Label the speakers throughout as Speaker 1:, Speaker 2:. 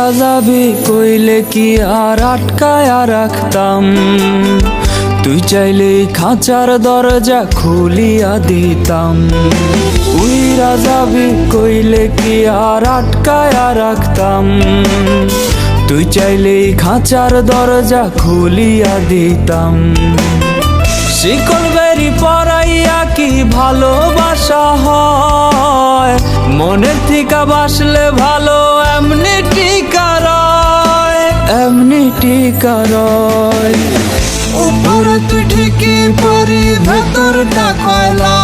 Speaker 1: উইরা যাবি কইলে কি আর আটকায়া রাখতাম। তুই চাইলে খাঁচার দরজা খুলিয়া দিতাম। উইরা যাবি কইলে কি আর আটকায়া রাখতাম। তুই চাইলে খাঁচার দরজা খুলিয়া দিতাম। শিকল বেরি পরাইয়া কি ভালোবাসা হয়? মনের থিকা বাসলে ভালো এমনি টিকা রয়, এমনি টিকা রয়।
Speaker 2: উপরে তুই ঠিকই পরি ভেতরটা কয়লা,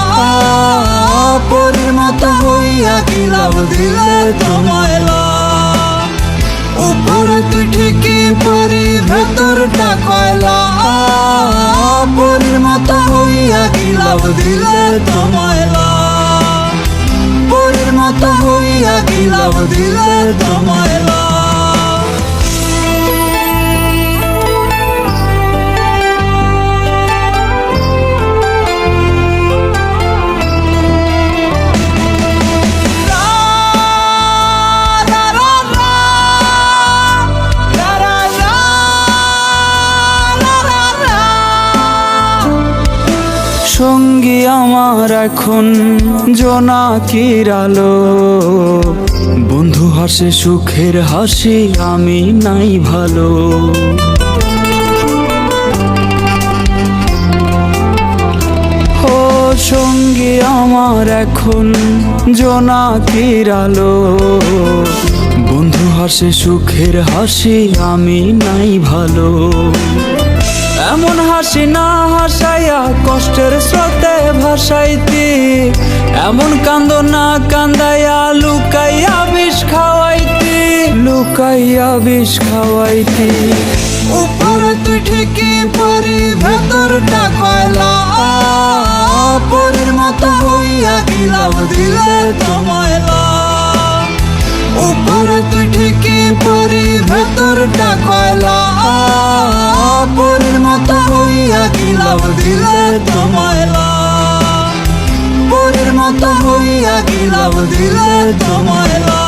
Speaker 2: পরির মতো হইয়া কি লাভ দিলে তো ময়লা। উপরে তুই ঠিকই পরি ভেতরটা কয়লা, পরির মতো হইয়া কি লাভ দিলে তো ময়লা। পরির মতো হইয়া কি লাভ দিলে তো ময়লা।
Speaker 1: সঙ্গী আমার এখন জোনাকির আলো, বন্ধু হাসে সুখের হাসি আমি নাই ভালো। ও সঙ্গী আমার এখন জোনাকির আলো, বন্ধু হাসে সুখের হাসি আমি নাই ভালো। এমন হাসি না হাসাইয়া কষ্টের স্রোতে ভাসাইতি, এমন কান্দ না কান্দাইয়া লুকাইয়া বিষ খাওয়াইতি, লুকাইয়া বিষ খাওয়াইতি।
Speaker 2: উপরে তুই ঠিকই পরি ভেতরটা কয়লা, পরির মতো হইয়া কি লাভ দিলে তো ময়লা। উপরে তুই ঠিকই পরি ভেতরটা কয়লা, পরির মতো হইয়া কি লাভ দিলে তো ময়লা। পরির মতো হইয়া কি লাভ দিলে তো ময়লা।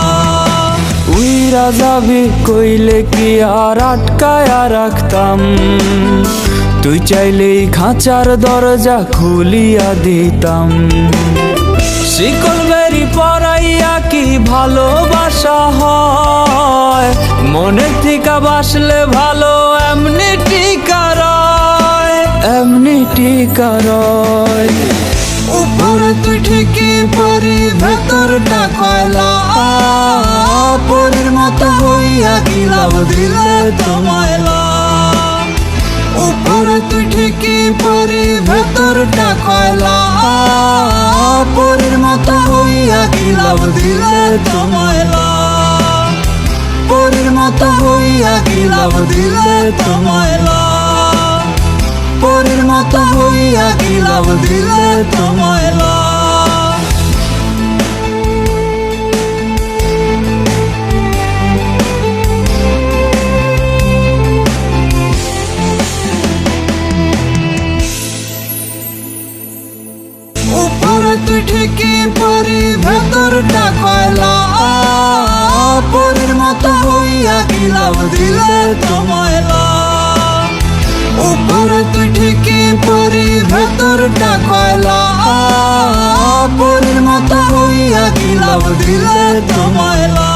Speaker 1: উইরা যাবি কইলে কি আর আটকায়া রাখতাম। তুই চাইলেই খাঁচার দরজা খুলিয়া দিতাম। শিকল বেরি পরাইয়া কি ভালোবাসা হয়? মনের থিকা বাসলে ভালো এমনি টিকা রয়, এমনি টিকা রয়।
Speaker 2: উপরে তুই ঠিকই পরি ভেতরটা কয়লা, পরির মতো হইয়া কি লাভ দিলে তো ময়লা। উপরে তুই ঠিকই পরি ভেতরটা কয়লা, পরির মতো হইয়া কি লাভ দিলে তো ময়লা। পরির মতো হইয়া কি লাভ দিলে তো ময়লা। পরির মতো হইয়া কি লাভ দিলে তো ময়লা। উপরে তুই ঠিকই পরি ভেতরটা কয়লা, পরির মতো হইয়া কি লাভ দিলে তো ময়লা। উপরে তুই ঠিকই পরি ভেতরটা কয়লা, পরির মতো হইয়া কি লাভ দিলে তো ময়লা।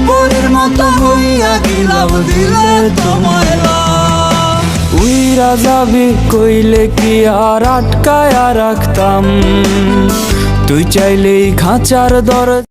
Speaker 2: পরির মতো হইয়া কি লাভ দিলে তো ময়লা।
Speaker 1: উইরা যাবি কইলে কি আর আটকায়া রাখতাম। তুই চাইলেই খাঁচার দরজা